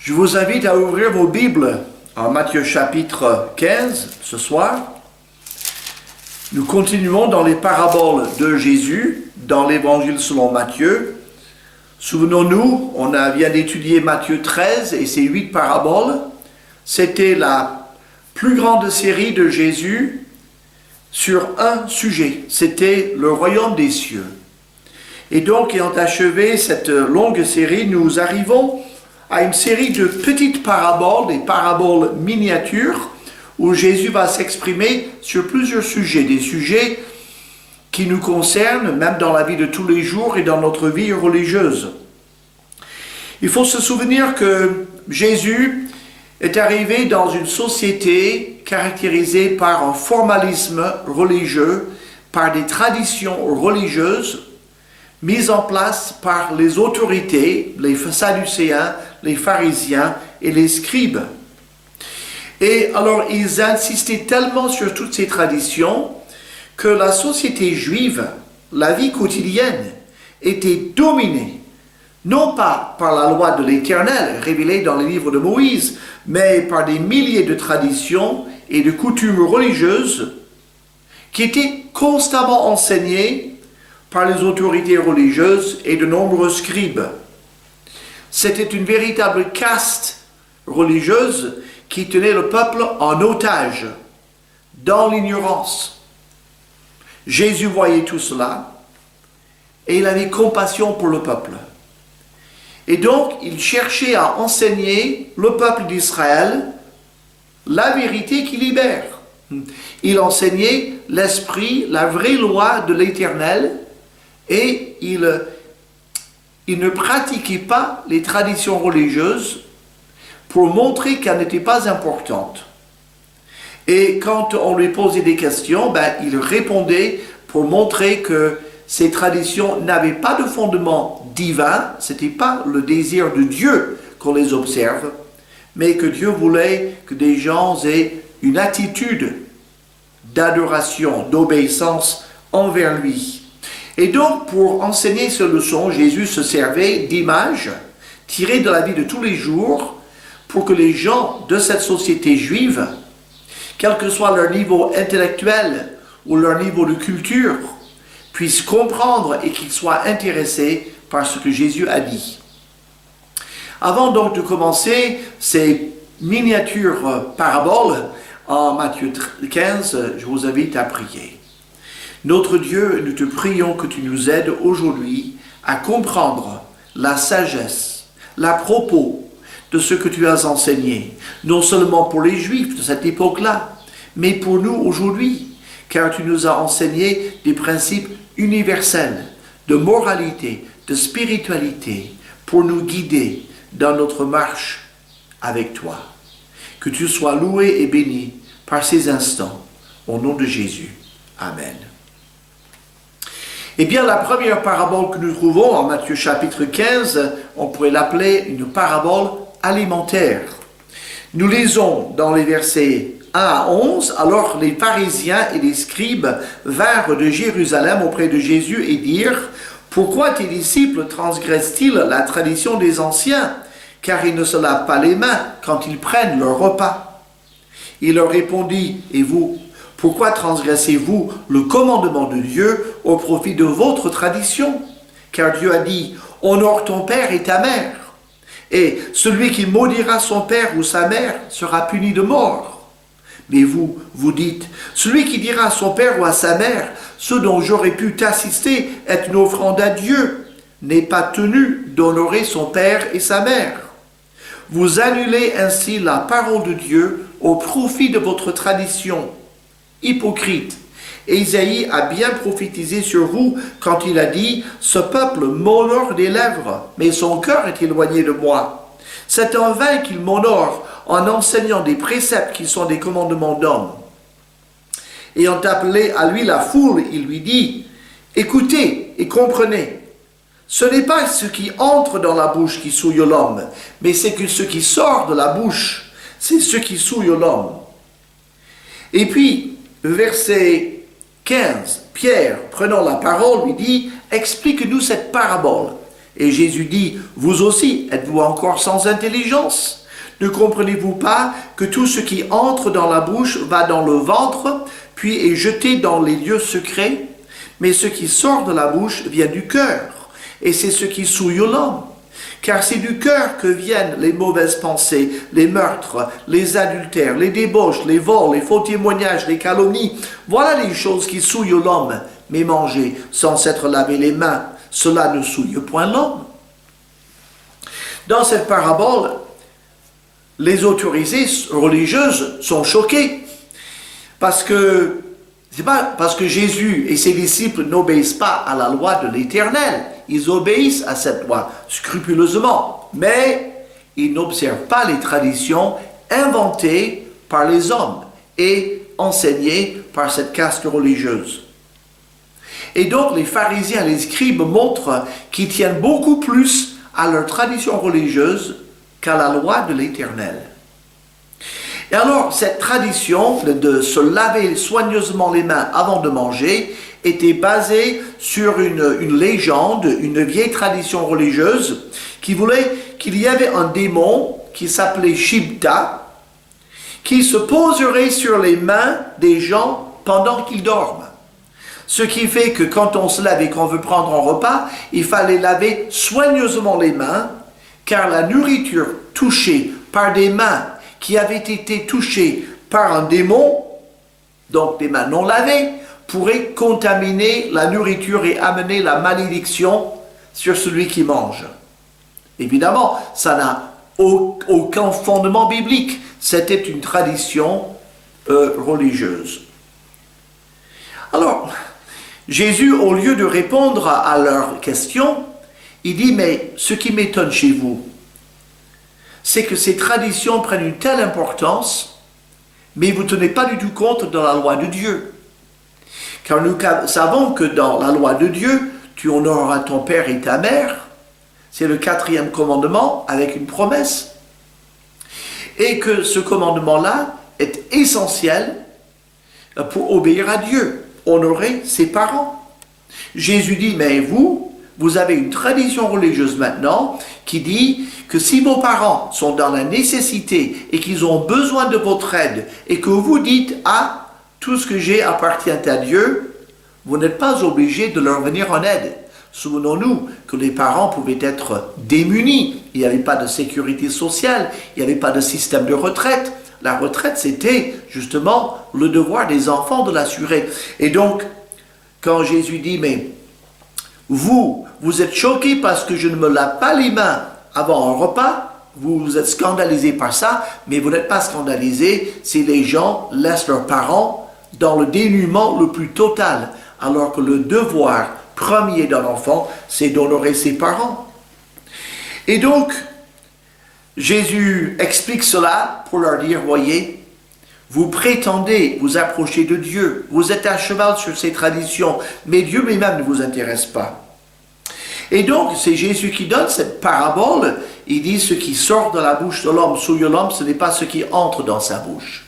Je vous invite à ouvrir vos Bibles en Matthieu chapitre 15 ce soir. Nous continuons dans les paraboles de Jésus, dans l'évangile selon Matthieu. Souvenons-nous, vient d'étudier Matthieu 13 et ses 8 paraboles. C'était la plus grande série de Jésus sur un sujet. C'était le royaume des cieux. Et donc, ayant achevé cette longue série, nous arrivons à une série de petites paraboles, des paraboles miniatures, où Jésus va s'exprimer sur plusieurs sujets, des sujets qui nous concernent, même dans la vie de tous les jours et dans notre vie religieuse. Il faut se souvenir que Jésus est arrivé dans une société caractérisée par un formalisme religieux, par des traditions religieuses mises en place par les autorités, les Sadducéens, les pharisiens et les scribes. Et alors ils insistaient tellement sur toutes ces traditions que la société juive, la vie quotidienne, était dominée, non pas par la loi de l'Éternel révélée dans les livres de Moïse, mais par des milliers de traditions et de coutumes religieuses qui étaient constamment enseignées par les autorités religieuses et de nombreux scribes. C'était une véritable caste religieuse qui tenait le peuple en otage, dans l'ignorance. Jésus voyait tout cela et il avait compassion pour le peuple. Et donc, il cherchait à enseigner le peuple d'Israël la vérité qui libère. Il enseignait l'esprit, la vraie loi de l'Éternel, et il ne pratiquait pas les traditions religieuses pour montrer qu'elles n'étaient pas importantes. Et quand on lui posait des questions, il répondait pour montrer que ces traditions n'avaient pas de fondement divin, ce n'était pas le désir de Dieu qu'on les observe, mais que Dieu voulait que des gens aient une attitude d'adoration, d'obéissance envers lui. Et donc, pour enseigner ces leçons, Jésus se servait d'images tirées de la vie de tous les jours pour que les gens de cette société juive, quel que soit leur niveau intellectuel ou leur niveau de culture, puissent comprendre et qu'ils soient intéressés par ce que Jésus a dit. Avant donc de commencer ces miniatures paraboles en Matthieu 15, je vous invite à prier. Notre Dieu, nous te prions que tu nous aides aujourd'hui à comprendre la sagesse, la propos de ce que tu as enseigné, non seulement pour les Juifs de cette époque-là, mais pour nous aujourd'hui, car tu nous as enseigné des principes universels de moralité, de spiritualité, pour nous guider dans notre marche avec toi. Que tu sois loué et béni par ces instants, au nom de Jésus. Amen. Eh bien, la première parabole que nous trouvons en Matthieu chapitre 15, on pourrait l'appeler une parabole alimentaire. Nous lisons dans les versets 1 à 11, « Alors les pharisiens et les scribes vinrent de Jérusalem auprès de Jésus et dirent, « Pourquoi tes disciples transgressent-ils la tradition des anciens, car ils ne se lavent pas les mains quand ils prennent leur repas ?» Il leur répondit, « Et vous ? Pourquoi transgressez-vous le commandement de Dieu au profit de votre tradition? Car Dieu a dit, honore ton père et ta mère. Et celui qui maudira son père ou sa mère sera puni de mort. Mais vous, vous dites, celui qui dira à son père ou à sa mère, ce dont j'aurais pu t'assister est une offrande à Dieu, n'est pas tenu d'honorer son père et sa mère. Vous annulez ainsi la parole de Dieu au profit de votre tradition. Hypocrite. Ésaïe a bien prophétisé sur vous quand il a dit « Ce peuple m'honore des lèvres, mais son cœur est éloigné de moi. C'est en vain qu'il m'honore en enseignant des préceptes qui sont des commandements d'hommes. » Ayant appelé à lui la foule, il lui dit « Écoutez et comprenez. Ce n'est pas ce qui entre dans la bouche qui souille l'homme, mais c'est que ce qui sort de la bouche, c'est ce qui souille l'homme. » Et puis, verset 15, Pierre, prenant la parole, lui dit « Explique-nous cette parabole. » Et Jésus dit, vous aussi, êtes-vous encore sans intelligence? Ne comprenez-vous pas que tout ce qui entre dans la bouche va dans le ventre, puis est jeté dans les lieux secrets? Mais ce qui sort de la bouche vient du cœur, et c'est ce qui souille l'homme. Car c'est du cœur que viennent les mauvaises pensées, les meurtres, les adultères, les débauches, les vols, les faux témoignages, les calomnies. Voilà les choses qui souillent l'homme. Mais manger sans s'être lavé les mains, cela ne souille point l'homme. Dans cette parabole, les autorités religieuses sont choquées parce que c'est pas parce que Jésus et ses disciples n'obéissent pas à la loi de l'Éternel. Ils obéissent à cette loi scrupuleusement, mais ils n'observent pas les traditions inventées par les hommes et enseignées par cette caste religieuse. Et donc les pharisiens et les scribes montrent qu'ils tiennent beaucoup plus à leur tradition religieuse qu'à la loi de l'Éternel. Et alors, cette tradition de se laver soigneusement les mains avant de manger était basée sur une légende, une vieille tradition religieuse qui voulait qu'il y avait un démon qui s'appelait Shibta qui se poserait sur les mains des gens pendant qu'ils dorment. Ce qui fait que quand on se lave et qu'on veut prendre un repas, il fallait laver soigneusement les mains car la nourriture touchée par des mains qui avaient été touchées par un démon, donc des mains non lavées, pourrait contaminer la nourriture et amener la malédiction sur celui qui mange. Évidemment, ça n'a aucun fondement biblique. C'était une tradition religieuse. Alors, Jésus, au lieu de répondre à leurs questions, il dit, mais ce qui m'étonne chez vous, c'est que ces traditions prennent une telle importance, mais vous ne tenez pas du tout compte de la loi de Dieu. Car nous savons que dans la loi de Dieu, tu honoreras ton père et ta mère. C'est le 4e commandement avec une promesse. Et que ce commandement-là est essentiel pour obéir à Dieu, honorer ses parents. Jésus dit, mais vous avez une tradition religieuse maintenant qui dit que si vos parents sont dans la nécessité et qu'ils ont besoin de votre aide et que vous dites « Ah, tout ce que j'ai appartient à Dieu », vous n'êtes pas obligé de leur venir en aide. Souvenons-nous que les parents pouvaient être démunis. Il n'y avait pas de sécurité sociale, il n'y avait pas de système de retraite. La retraite, c'était justement le devoir des enfants de l'assurer. Et donc, quand Jésus dit « Mais vous êtes choqués parce que je ne me lave pas les mains avant un repas, vous êtes scandalisés par ça, mais vous n'êtes pas scandalisés si les gens laissent leurs parents dans le dénuement le plus total, alors que le devoir premier d'un enfant, c'est d'honorer ses parents. » Et donc, Jésus explique cela pour leur dire, voyez, vous prétendez vous approcher de Dieu, vous êtes à cheval sur ses traditions, mais Dieu lui-même ne vous intéresse pas. Et donc, c'est Jésus qui donne cette parabole. Il dit, ce qui sort de la bouche de l'homme souille l'homme, ce n'est pas ce qui entre dans sa bouche.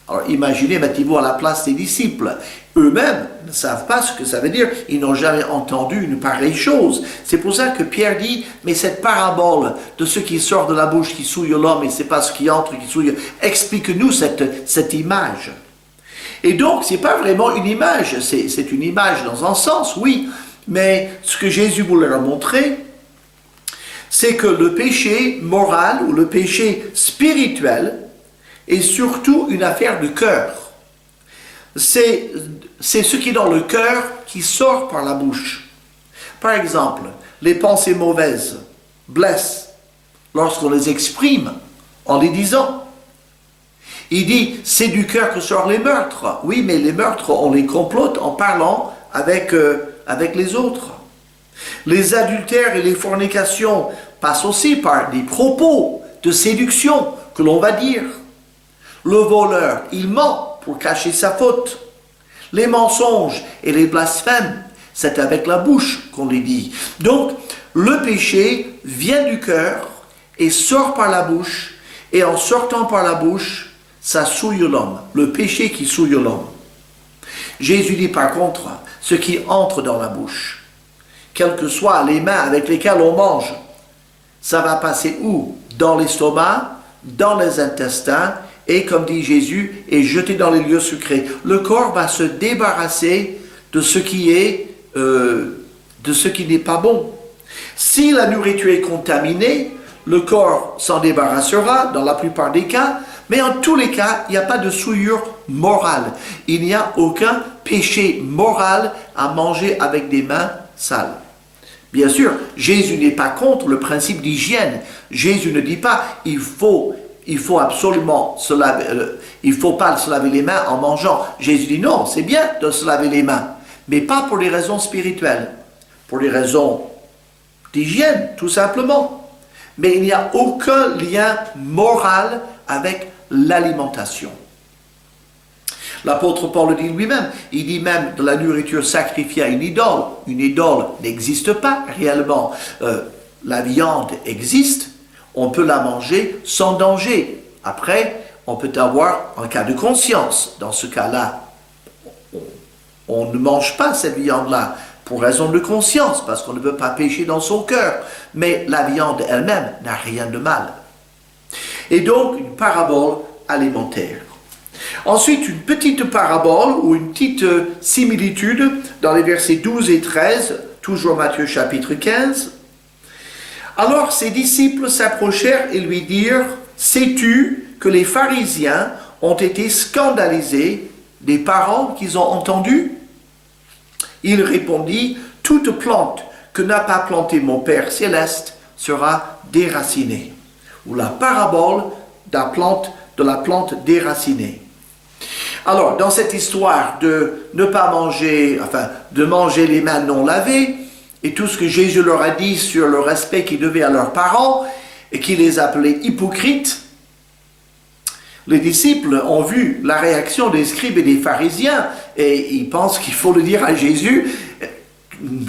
Alors imaginez, mettez-vous à la place des disciples. Eux-mêmes ne savent pas ce que ça veut dire. Ils n'ont jamais entendu une pareille chose. C'est pour ça que Pierre dit, mais cette parabole de ce qui sort de la bouche qui souille l'homme et c'est pas ce qui entre qui souille, explique-nous cette image. Et donc, c'est pas vraiment une image. C'est une image dans un sens, oui. Mais ce que Jésus voulait leur montrer, c'est que le péché moral ou le péché spirituel est surtout une affaire de cœur. C'est ce qui est dans le cœur qui sort par la bouche. Par exemple, les pensées mauvaises blessent lorsqu'on les exprime en les disant. Il dit, c'est du cœur que sortent les meurtres. Oui, mais les meurtres, on les complote en parlant avec les autres. Les adultères et les fornications passent aussi par des propos de séduction que l'on va dire. Le voleur, il ment pour cacher sa faute. Les mensonges et les blasphèmes, c'est avec la bouche qu'on les dit. Donc, le péché vient du cœur et sort par la bouche, et en sortant par la bouche, ça souille l'homme, le péché qui souille l'homme. Jésus dit par contre, ce qui entre dans la bouche, quelles que soient les mains avec lesquelles on mange. Ça va passer où? Dans l'estomac, dans les intestins, et comme dit Jésus, est jeté dans les lieux sucrés. Le corps va se débarrasser de ce qui n'est pas bon. Si la nourriture est contaminée, le corps s'en débarrassera dans la plupart des cas, mais en tous les cas, il n'y a pas de souillure morale. Il n'y a aucun péché moral à manger avec des mains sales. Bien sûr, Jésus n'est pas contre le principe d'hygiène. Jésus ne dit pas il faut absolument se laver, il faut pas se laver les mains en mangeant. Jésus dit non, c'est bien de se laver les mains, mais pas pour des raisons spirituelles, pour des raisons d'hygiène, tout simplement. Mais il n'y a aucun lien moral avec l'alimentation. L'apôtre Paul le dit lui-même, il dit même de la nourriture sacrifiée à une idole. Une idole n'existe pas réellement. La viande existe, on peut la manger sans danger. Après, on peut avoir un cas de conscience. Dans ce cas-là, on ne mange pas cette viande-là pour raison de conscience, parce qu'on ne veut pas pécher dans son cœur. Mais la viande elle-même n'a rien de mal. Et donc, une parabole alimentaire. Ensuite, une petite parabole ou une petite similitude dans les versets 12 et 13, toujours Matthieu chapitre 15. Alors ses disciples s'approchèrent et lui dirent, « Sais-tu que les pharisiens ont été scandalisés des paroles qu'ils ont entendues ?» Il répondit, « Toute plante que n'a pas plantée mon Père céleste sera déracinée. » Ou la parabole de la plante déracinée. Alors, dans cette histoire de ne pas manger, de manger les mains non lavées, et tout ce que Jésus leur a dit sur le respect qu'ils devaient à leurs parents, et qui les appelait hypocrites, les disciples ont vu la réaction des scribes et des pharisiens, et ils pensent qu'il faut le dire à Jésus,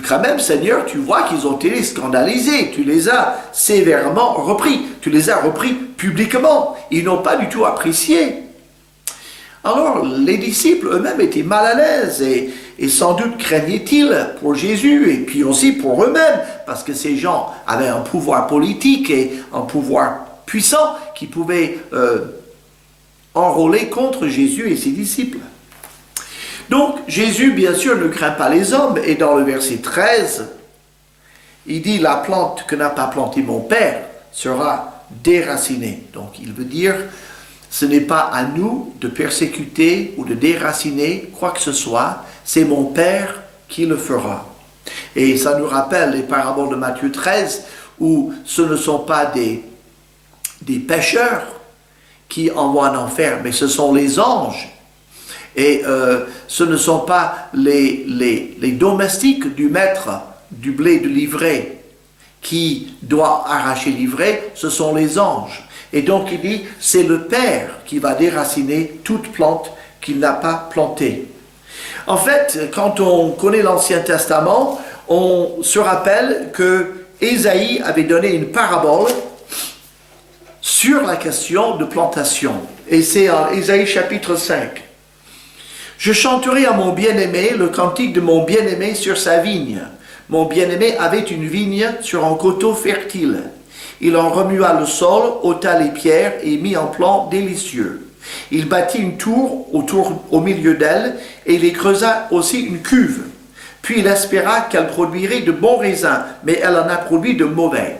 quand même, Seigneur, tu vois qu'ils ont été scandalisés, tu les as sévèrement repris, tu les as repris publiquement, ils n'ont pas du tout apprécié. Alors, les disciples eux-mêmes étaient mal à l'aise et sans doute craignaient-ils pour Jésus et puis aussi pour eux-mêmes, parce que ces gens avaient un pouvoir politique et un pouvoir puissant qui pouvait enrôler contre Jésus et ses disciples. Donc, Jésus, bien sûr, ne craint pas les hommes, et dans le verset 13, il dit « La plante que n'a pas plantée mon Père sera déracinée. » Donc, il veut dire, ce n'est pas à nous de persécuter ou de déraciner quoi que ce soit, c'est mon Père qui le fera. Et ça nous rappelle les paraboles de Matthieu 13, où ce ne sont pas des pécheurs qui envoient en enfer, mais ce sont les anges. Et ce ne sont pas les domestiques du maître du blé de l'ivraie qui doit arracher l'ivraie, ce sont les anges. Et donc il dit, c'est le Père qui va déraciner toute plante qu'il n'a pas plantée. En fait, quand on connaît l'Ancien Testament, on se rappelle que Ésaïe avait donné une parabole sur la question de plantation. Et c'est en Ésaïe chapitre 5. « Je chanterai à mon bien-aimé le cantique de mon bien-aimé sur sa vigne. Mon bien-aimé avait une vigne sur un coteau fertile. Il en remua le sol, ôta les pierres et mit un plan délicieux. Il bâtit une tour au milieu d'elle et il y creusa aussi une cuve. Puis il espéra qu'elle produirait de bons raisins, mais elle en a produit de mauvais.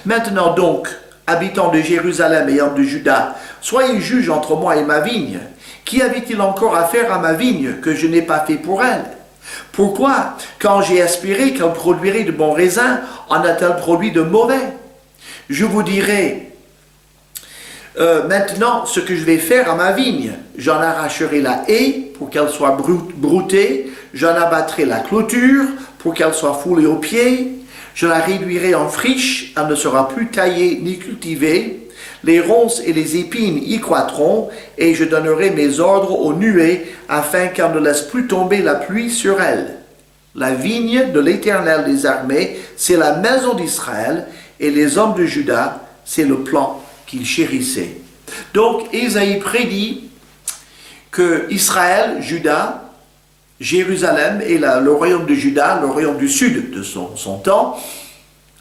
Maintenant donc, habitants de Jérusalem et hommes de Juda, soyez juges entre moi et ma vigne. Qui avait-il encore à faire à ma vigne que je n'ai pas fait pour elle? Pourquoi, quand j'ai espéré qu'elle produirait de bons raisins, en a-t-elle produit de mauvais? Je vous dirai maintenant ce que je vais faire à ma vigne. J'en arracherai la haie pour qu'elle soit broutée, j'en abattrai la clôture pour qu'elle soit foulée aux pieds, je la réduirai en friche, elle ne sera plus taillée ni cultivée. Les ronces et les épines y croîtront, et je donnerai mes ordres aux nuées, afin qu'elles ne laissent plus tomber la pluie sur elles. La vigne de l'Éternel des armées, c'est la maison d'Israël, et les hommes de Juda, c'est le plan qu'il chérissait. Donc, Ésaïe prédit que Israël, Juda, Jérusalem et le royaume de Juda, le royaume du sud de son temps,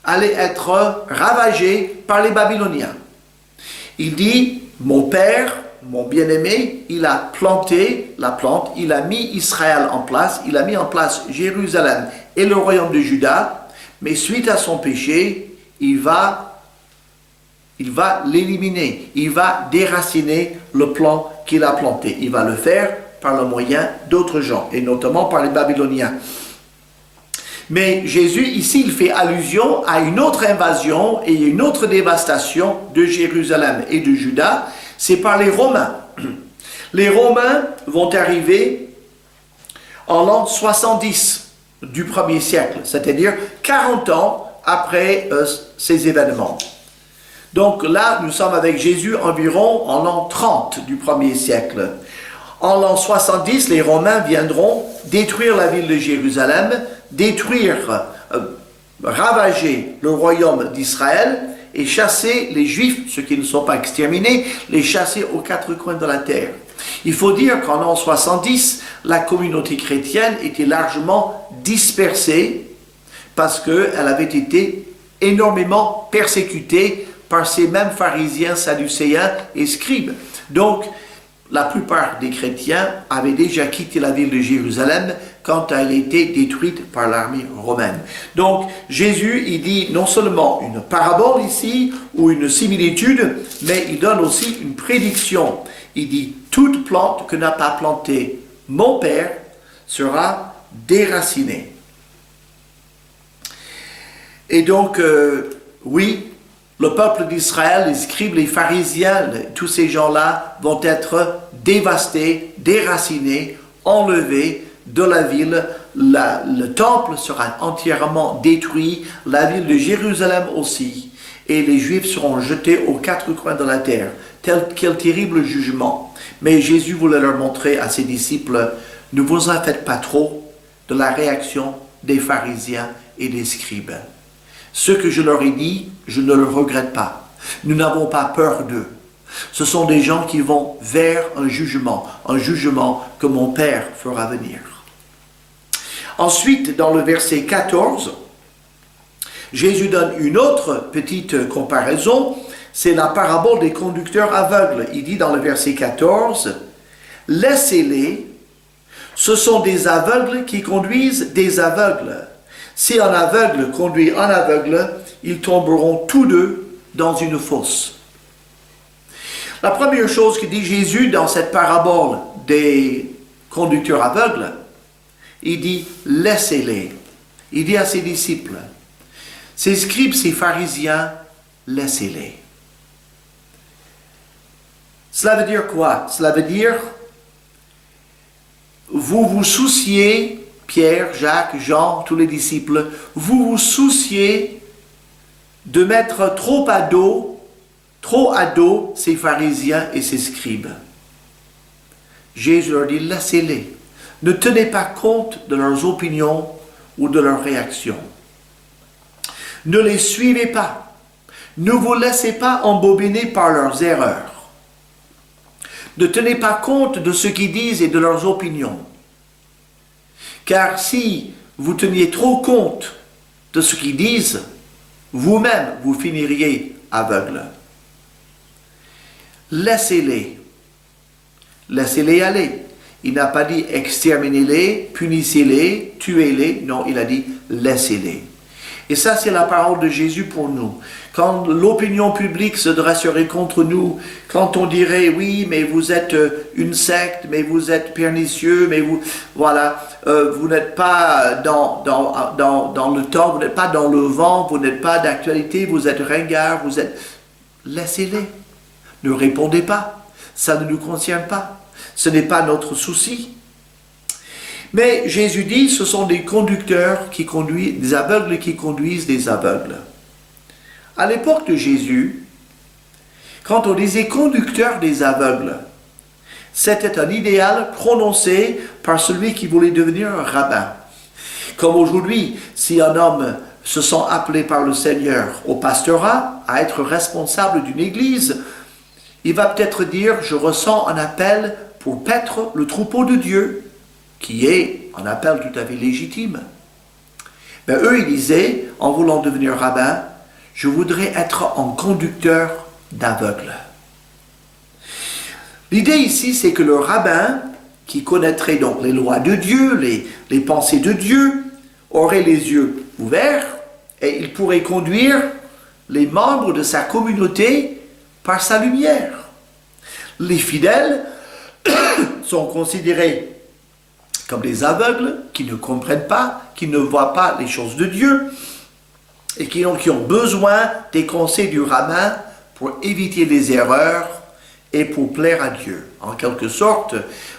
allait être ravagé par les Babyloniens. Il dit, mon père, mon bien-aimé, il a planté la plante, il a mis Israël en place, il a mis en place Jérusalem et le royaume de Juda, mais suite à son péché, il va l'éliminer, il va déraciner le plan qu'il a planté. Il va le faire par le moyen d'autres gens, et notamment par les Babyloniens. Mais Jésus, ici, il fait allusion à une autre invasion et une autre dévastation de Jérusalem et de Juda, c'est par les Romains. Les Romains vont arriver en l'an 70 du 1er siècle, c'est-à-dire 40 ans après ces événements. Donc là, nous sommes avec Jésus environ en l'an 30 du 1er siècle. En l'an 70, les Romains viendront détruire la ville de Jérusalem, ravager le royaume d'Israël et chasser les Juifs, ceux qui ne sont pas exterminés, les chasser aux quatre coins de la terre. Il faut dire qu'en l'an 70, la communauté chrétienne était largement dispersée parce qu'elle avait été énormément persécutée par ces mêmes pharisiens, sadducéens et scribes. Donc, la plupart des chrétiens avaient déjà quitté la ville de Jérusalem quand elle a été détruite par l'armée romaine. Donc, Jésus, il dit non seulement une parabole ici, ou une similitude, mais il donne aussi une prédiction. Il dit, toute plante que n'a pas plantée mon Père sera déracinée. Et donc, oui, le peuple d'Israël, les scribes, les pharisiens, tous ces gens-là vont être dévastés, déracinés, enlevés de la ville. Le temple sera entièrement détruit, la ville de Jérusalem aussi. Et les Juifs seront jetés aux quatre coins de la terre. Quel terrible jugement. Mais Jésus voulait leur montrer à ses disciples, ne vous en faites pas trop de la réaction des pharisiens et des scribes. Ce que je leur ai dit, je ne le regrette pas. Nous n'avons pas peur d'eux. Ce sont des gens qui vont vers un jugement que mon Père fera venir. Ensuite, dans le verset 14, Jésus donne une autre petite comparaison, c'est la parabole des conducteurs aveugles. Il dit dans le verset 14, « Laissez-les, ce sont des aveugles qui conduisent des aveugles. Si un aveugle conduit un aveugle, ils tomberont tous deux dans une fosse. » La première chose que dit Jésus dans cette parabole des conducteurs aveugles, il dit « laissez-les ». Il dit à ses disciples, ces scribes, ces pharisiens, laissez-les. Cela veut dire quoi? Cela veut dire, vous vous souciez, Pierre, Jacques, Jean, tous les disciples, vous vous souciez de mettre trop à dos ces pharisiens et ces scribes. Jésus leur dit, laissez-les. Ne tenez pas compte de leurs opinions ou de leurs réactions. Ne les suivez pas. Ne vous laissez pas embobiner par leurs erreurs. Ne tenez pas compte de ce qu'ils disent et de leurs opinions. Car si vous teniez trop compte de ce qu'ils disent, vous-même, vous finiriez aveugle. Laissez-les. Laissez-les aller. Il n'a pas dit exterminez-les, punissez-les, tuez-les. Non, il a dit laissez-les. Et ça, c'est la parole de Jésus pour nous. Quand l'opinion publique se dresserait contre nous, quand on dirait, oui, mais vous êtes une secte, mais vous êtes pernicieux, mais vous, voilà, vous n'êtes pas dans le temps, vous n'êtes pas dans le vent, vous n'êtes pas d'actualité, vous êtes ringard, vous êtes... Laissez-les. Ne répondez pas. Ça ne nous concerne pas. Ce n'est pas notre souci. Mais Jésus dit, ce sont des conducteurs qui conduisent, des aveugles qui conduisent des aveugles. À l'époque de Jésus, quand on disait conducteur des aveugles, c'était un idéal prononcé par celui qui voulait devenir un rabbin. Comme aujourd'hui, si un homme se sent appelé par le Seigneur au pastorat, à être responsable d'une église, il va peut-être dire, je ressens un appel pour paître le troupeau de Dieu, qui est un appel tout à fait légitime. Mais eux, ils disaient, en voulant devenir rabbin, je voudrais être un conducteur d'aveugles. L'idée ici, c'est que le rabbin, qui connaîtrait donc les lois de Dieu, les pensées de Dieu, aurait les yeux ouverts et il pourrait conduire les membres de sa communauté par sa lumière. Les fidèles sont considérés comme des aveugles qui ne comprennent pas, qui ne voient pas les choses de Dieu et qui ont besoin des conseils du rabbin pour éviter les erreurs et pour plaire à Dieu. En quelque sorte,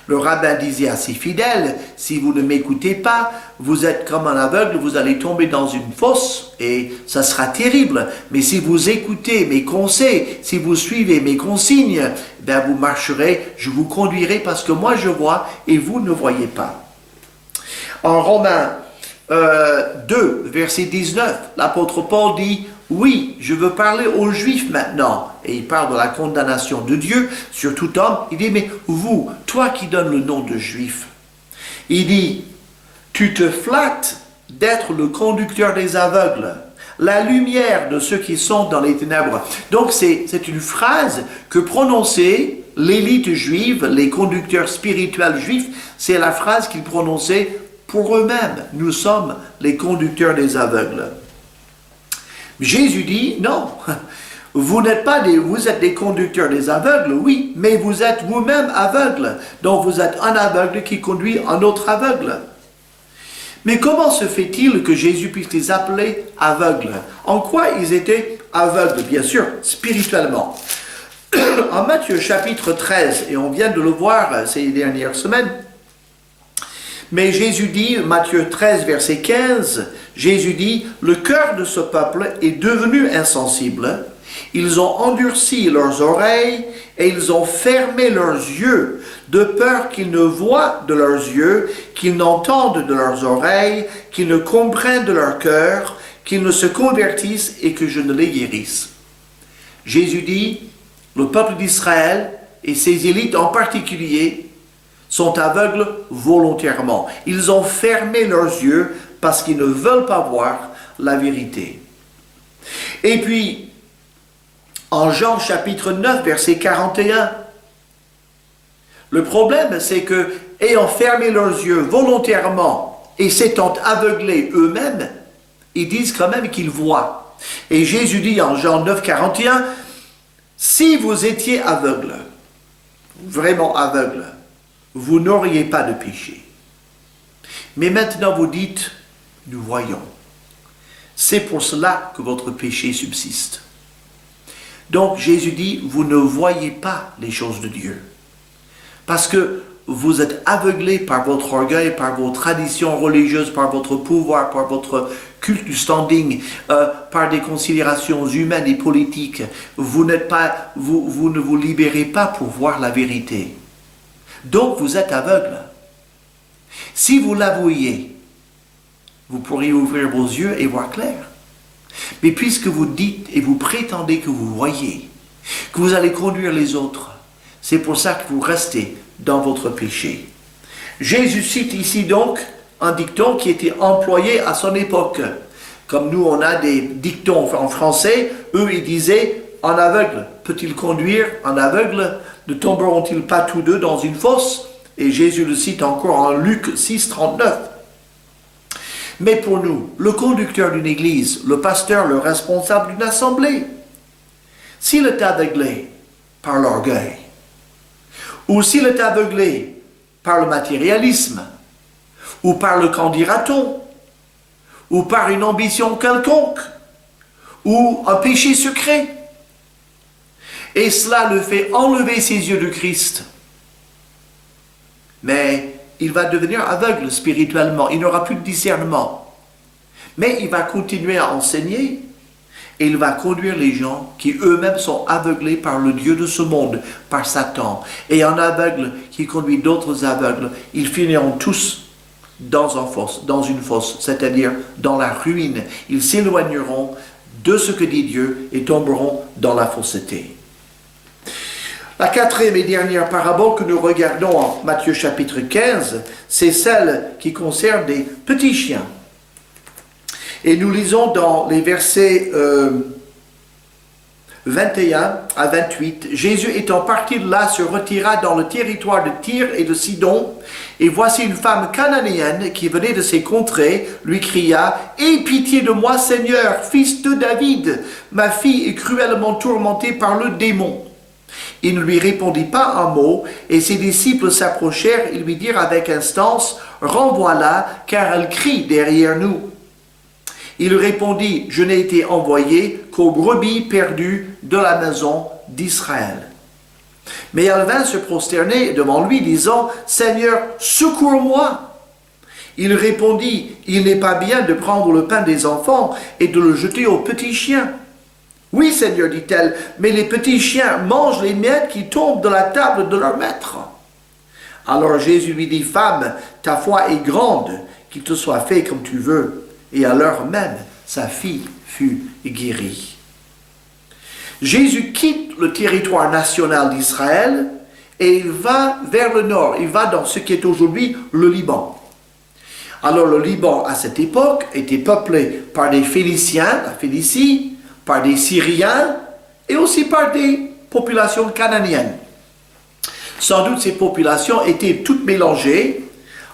le rabbin disait à ses fidèles, si vous ne m'écoutez pas, vous êtes comme un aveugle, vous allez tomber dans une fosse et ça sera terrible. Mais si vous écoutez mes conseils, si vous suivez mes consignes, ben vous marcherez, je vous conduirai parce que moi je vois et vous ne voyez pas. En Romains 2, verset 19, l'apôtre Paul dit, oui, je veux parler aux Juifs maintenant. Et il parle de la condamnation de Dieu sur tout homme. Il dit, mais vous, toi qui donnes le nom de Juif, il dit, tu te flattes d'être le conducteur des aveugles, la lumière de ceux qui sont dans les ténèbres. Donc c'est une phrase que prononçait l'élite juive, les conducteurs spirituels juifs, c'est la phrase qu'ils prononçaient pour eux-mêmes. Nous sommes les conducteurs des aveugles. Jésus dit, non, vous êtes des conducteurs des aveugles, oui, mais vous êtes vous-même aveugles. Donc vous êtes un aveugle qui conduit un autre aveugle. Mais comment se fait-il que Jésus puisse les appeler aveugles? En quoi ils étaient aveugles? Bien sûr, spirituellement. En Matthieu chapitre 13, et on vient de le voir ces dernières semaines, mais Jésus dit, Matthieu 13, verset 15, Jésus dit, le cœur de ce peuple est devenu insensible. Ils ont endurci leurs oreilles et ils ont fermé leurs yeux, de peur qu'ils ne voient de leurs yeux, qu'ils n'entendent de leurs oreilles, qu'ils ne comprennent de leur cœur, qu'ils ne se convertissent et que je ne les guérisse. Jésus dit, le peuple d'Israël et ses élites en particulier sont aveugles volontairement. Ils ont fermé leurs yeux parce qu'ils ne veulent pas voir la vérité. Et puis, en Jean chapitre 9, verset 41, le problème c'est que, ayant fermé leurs yeux volontairement et s'étant aveuglés eux-mêmes, ils disent quand même qu'ils voient. Et Jésus dit en Jean 9, 41, si vous étiez aveugles, vraiment aveugles, vous n'auriez pas de péché. Mais maintenant vous dites, nous voyons. C'est pour cela que votre péché subsiste. Donc Jésus dit, vous ne voyez pas les choses de Dieu. Parce que vous êtes aveuglés par votre orgueil, par vos traditions religieuses, par votre pouvoir, par votre culte du standing, par des considérations humaines et politiques. Vous ne vous libérez pas pour voir la vérité. Donc vous êtes aveugle. Si vous l'avouiez, vous pourriez ouvrir vos yeux et voir clair. Mais puisque vous dites et vous prétendez que vous voyez, que vous allez conduire les autres, c'est pour ça que vous restez dans votre péché. Jésus cite ici donc un dicton qui était employé à son époque. Comme nous, on a des dictons en français, eux, ils disaient, un aveugle peut-il conduire? Un aveugle, ne tomberont-ils pas tous deux dans une fosse? Et Jésus le cite encore en Luc 6, 39. Mais pour nous, le conducteur d'une église, le pasteur, le responsable d'une assemblée, s'il est aveuglé par l'orgueil, ou s'il est aveuglé par le matérialisme, ou par le qu'en dira-t-on, ou par une ambition quelconque, ou un péché secret, et cela le fait enlever ses yeux de Christ, mais il va devenir aveugle spirituellement, il n'aura plus de discernement. Mais il va continuer à enseigner et il va conduire les gens qui eux-mêmes sont aveuglés par le Dieu de ce monde, par Satan. Et un aveugle qui conduit d'autres aveugles, ils finiront tous dans une fosse, c'est-à-dire dans la ruine. Ils s'éloigneront de ce que dit Dieu et tomberont dans la fausseté. La quatrième et dernière parabole que nous regardons en Matthieu chapitre 15, c'est celle qui concerne des petits chiens. Et nous lisons dans les versets 21 à 28, Jésus étant parti de là se retira dans le territoire de Tyr et de Sidon, et voici une femme cananéenne qui venait de ces contrées, lui cria, « Aie pitié de moi, Seigneur, fils de David, ma fille est cruellement tourmentée par le démon. » Il ne lui répondit pas un mot, et ses disciples s'approchèrent et lui dirent avec instance, « Renvoie-la, car elle crie derrière nous. » Il répondit, « Je n'ai été envoyé qu'aux brebis perdues de la maison d'Israël. » Mais elle vint se prosterner devant lui, disant, « Seigneur, secours-moi. » Il répondit, « Il n'est pas bien de prendre le pain des enfants et de le jeter aux petits chiens. » « Oui, Seigneur, dit-elle, mais les petits chiens mangent les miettes qui tombent de la table de leur maître. » Alors Jésus lui dit, « Femme, ta foi est grande, qu'il te soit fait comme tu veux. » Et à l'heure même, sa fille fut guérie. Jésus quitte le territoire national d'Israël et il va vers le nord. Il va dans ce qui est aujourd'hui le Liban. Alors le Liban, à cette époque, était peuplé par des Phéniciens, la Phénicie, par des Syriens et aussi par des populations cananéennes. Sans doute ces populations étaient toutes mélangées.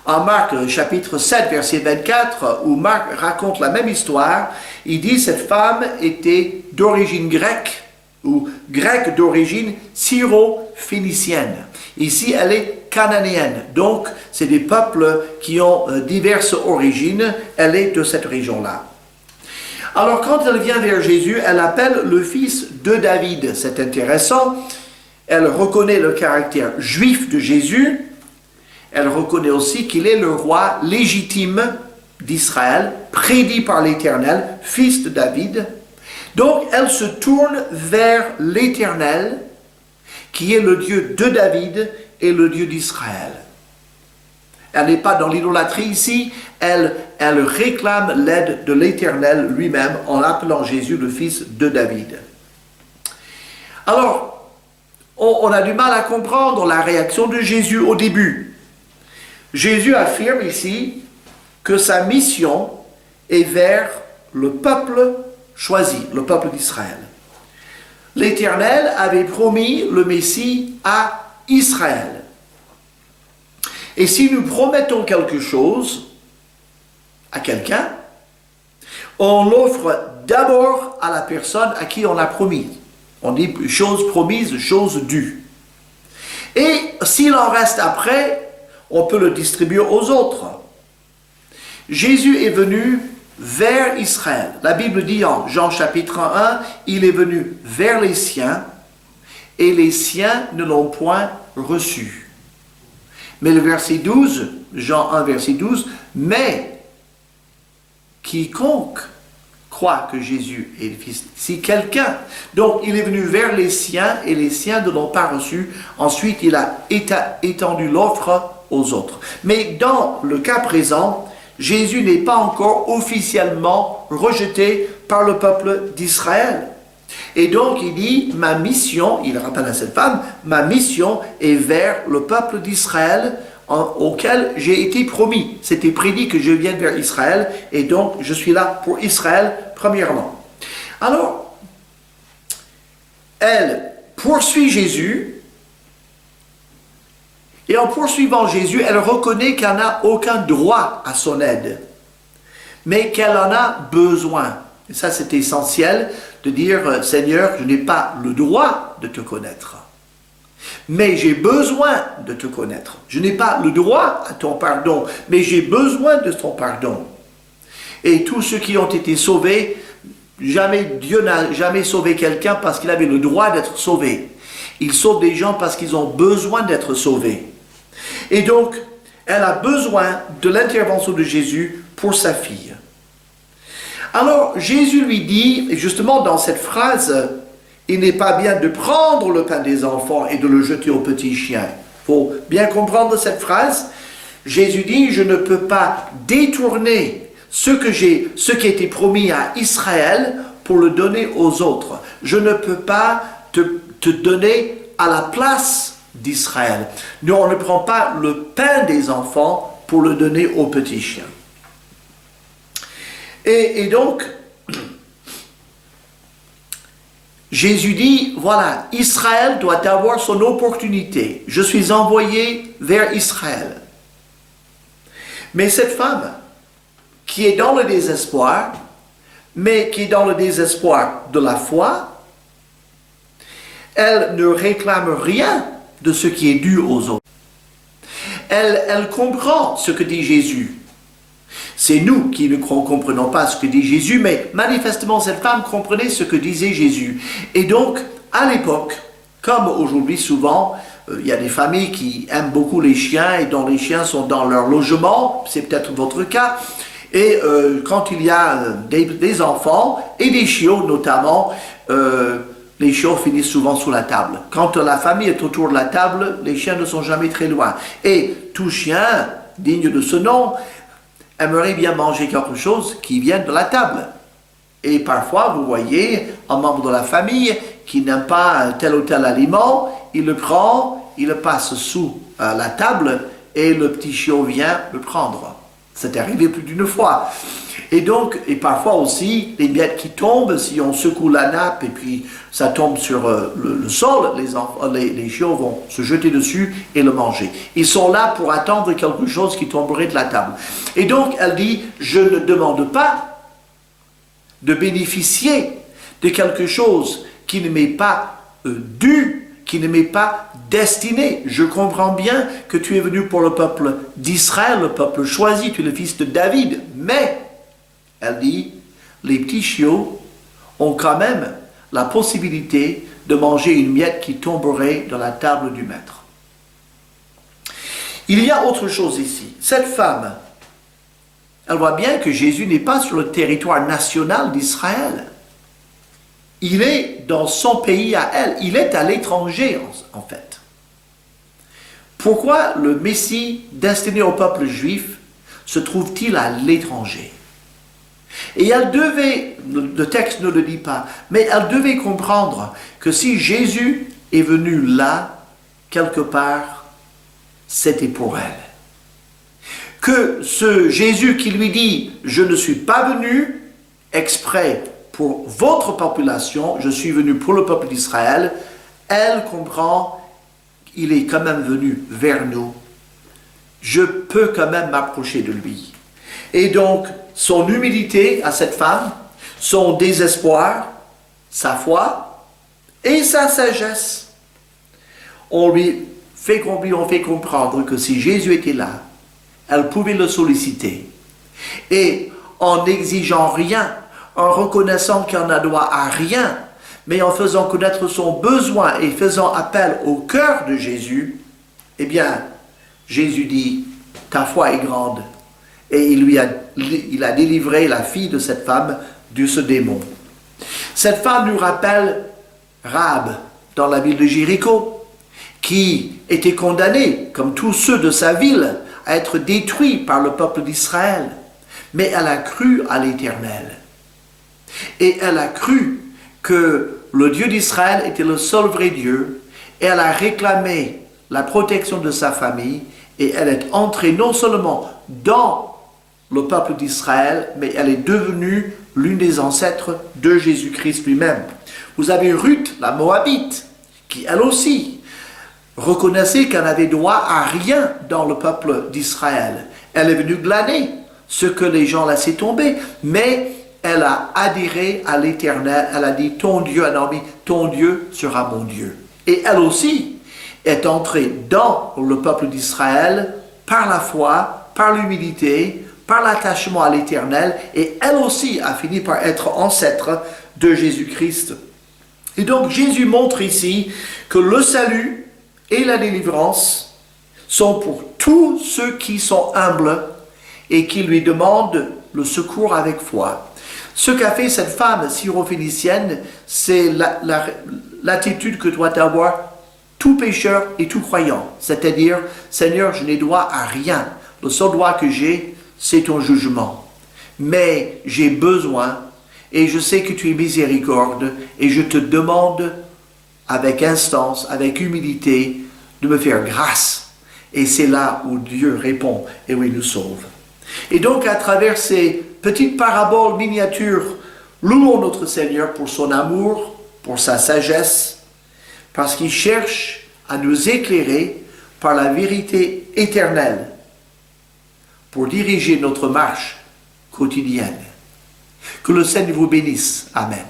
En Marc chapitre 7 verset 24 où Marc raconte la même histoire, il dit cette femme était d'origine grecque ou grecque d'origine syro-phénicienne. Ici elle est cananéenne, donc c'est des peuples qui ont diverses origines, elle est de cette région-là. Alors quand elle vient vers Jésus, elle appelle le fils de David. C'est intéressant. Elle reconnaît le caractère juif de Jésus. Elle reconnaît aussi qu'il est le roi légitime d'Israël, prédit par l'Éternel, fils de David. Donc elle se tourne vers l'Éternel, qui est le Dieu de David et le Dieu d'Israël. Elle n'est pas dans l'idolâtrie ici, elle réclame l'aide de l'Éternel lui-même en appelant Jésus le fils de David. Alors, on a du mal à comprendre la réaction de Jésus au début. Jésus affirme ici que sa mission est vers le peuple choisi, le peuple d'Israël. L'Éternel avait promis le Messie à Israël. Et si nous promettons quelque chose à quelqu'un, on l'offre d'abord à la personne à qui on l'a promis. On dit chose promise, chose due. Et s'il en reste après, on peut le distribuer aux autres. Jésus est venu vers Israël. La Bible dit en Jean chapitre 1, il est venu vers les siens et les siens ne l'ont point reçu. Mais le verset 12, Jean 1, verset 12, « Mais quiconque croit que Jésus est le Fils, si quelqu'un, donc il est venu vers les siens et les siens ne l'ont pas reçu, ensuite il a étendu l'offre aux autres. » Mais dans le cas présent, Jésus n'est pas encore officiellement rejeté par le peuple d'Israël. Et donc il dit, ma mission, il rappelle à cette femme, ma mission est vers le peuple d'Israël auquel j'ai été promis. C'était prédit que je vienne vers Israël et donc je suis là pour Israël premièrement. Alors, elle poursuit Jésus et en poursuivant Jésus, elle reconnaît qu'elle n'a aucun droit à son aide, mais qu'elle en a besoin. Et ça, c'est essentiel de dire, Seigneur, je n'ai pas le droit de te connaître, mais j'ai besoin de te connaître. Je n'ai pas le droit à ton pardon, mais j'ai besoin de ton pardon. Et tous ceux qui ont été sauvés, Dieu n'a jamais sauvé quelqu'un parce qu'il avait le droit d'être sauvé. Il sauve des gens parce qu'ils ont besoin d'être sauvés. Et donc, elle a besoin de l'intervention de Jésus pour sa fille. Alors, Jésus lui dit, et justement dans cette phrase, il n'est pas bien de prendre le pain des enfants et de le jeter aux petits chiens. Il faut bien comprendre cette phrase. Jésus dit, je ne peux pas détourner ce qui a été promis à Israël pour le donner aux autres. Je ne peux pas te donner à la place d'Israël. Nous, on ne prend pas le pain des enfants pour le donner aux petits chiens. Et donc, Jésus dit, voilà, Israël doit avoir son opportunité. Je suis envoyé vers Israël. Mais cette femme, qui est dans le désespoir, mais qui est dans le désespoir de la foi, elle ne réclame rien de ce qui est dû aux autres. Elle comprend ce que dit Jésus. C'est nous qui ne comprenons pas ce que dit Jésus, mais manifestement cette femme comprenait ce que disait Jésus. Et donc, à l'époque, comme aujourd'hui souvent, il y a des familles qui aiment beaucoup les chiens et dont les chiens sont dans leur logement, c'est peut-être votre cas. Et quand il y a des enfants et des chiots notamment, les chiots finissent souvent sous la table. Quand la famille est autour de la table, les chiens ne sont jamais très loin. Et tout chien, digne de ce nom, aimerait bien manger quelque chose qui vient de la table. Et parfois, vous voyez un membre de la famille qui n'aime pas tel ou tel aliment, il le prend, il le passe sous la table et le petit chiot vient le prendre. C'est arrivé plus d'une fois. Et donc, et parfois aussi, les miettes qui tombent, si on secoue la nappe et puis ça tombe sur le sol, les chiots vont se jeter dessus et le manger. Ils sont là pour attendre quelque chose qui tomberait de la table. Et donc, elle dit, je ne demande pas de bénéficier de quelque chose qui ne m'est pas dû, qui ne m'est pas destiné. Je comprends bien que tu es venu pour le peuple d'Israël, le peuple choisi, tu es le fils de David, mais elle dit, les petits chiots ont quand même la possibilité de manger une miette qui tomberait dans la table du maître. Il y a autre chose ici. Cette femme, elle voit bien que Jésus n'est pas sur le territoire national d'Israël. Il est dans son pays à elle. Il est à l'étranger, en fait. Pourquoi le Messie destiné au peuple juif se trouve-t-il à l'étranger? Et elle devait, le texte ne le dit pas, mais elle devait comprendre que si Jésus est venu là, quelque part, c'était pour elle. Que ce Jésus qui lui dit « Je ne suis pas venu exprès pour votre population, je suis venu pour le peuple d'Israël », elle comprend qu'il est quand même venu vers nous. Je peux quand même m'approcher de lui. Et donc, son humilité à cette femme, son désespoir, sa foi et sa sagesse, on fait comprendre que si Jésus était là, elle pouvait le solliciter. Et en n'exigeant rien, en reconnaissant qu'elle n'a droit à rien, mais en faisant connaître son besoin et faisant appel au cœur de Jésus, eh bien, Jésus dit, ta foi est grande. Et il a délivré la fille de cette femme de ce démon. Cette femme nous rappelle Rahab dans la ville de Jéricho, qui était condamnée, comme tous ceux de sa ville, à être détruits par le peuple d'Israël. Mais elle a cru à l'Éternel. Et elle a cru que le Dieu d'Israël était le seul vrai Dieu. Et elle a réclamé la protection de sa famille. Et elle est entrée non seulement dans le peuple d'Israël, mais elle est devenue l'une des ancêtres de Jésus-Christ lui-même. Vous avez Ruth, la Moabite, qui elle aussi reconnaissait qu'elle n'avait droit à rien dans le peuple d'Israël. Elle est venue glaner ce que les gens laissaient tomber, mais elle a adhéré à l'Éternel. Elle a dit, ton Dieu, ton Dieu sera mon Dieu. Et elle aussi est entrée dans le peuple d'Israël par la foi, par l'humilité, par l'attachement à l'Éternel, et elle aussi a fini par être ancêtre de Jésus-Christ. Et donc Jésus montre ici que le salut et la délivrance sont pour tous ceux qui sont humbles et qui lui demandent le secours avec foi. Ce qu'a fait cette femme syrophénicienne, c'est l'attitude que doit avoir tout pécheur et tout croyant. C'est-à-dire, Seigneur, je n'ai droit à rien. Le seul droit que j'ai, c'est ton jugement. Mais j'ai besoin, et je sais que tu es miséricorde, et je te demande avec instance, avec humilité, de me faire grâce. Et c'est là où Dieu répond et où il nous sauve. Et donc, à travers ces petites paraboles miniatures, louons notre Seigneur pour son amour, pour sa sagesse, parce qu'il cherche à nous éclairer par la vérité éternelle pour diriger notre marche quotidienne. Que le Seigneur vous bénisse. Amen.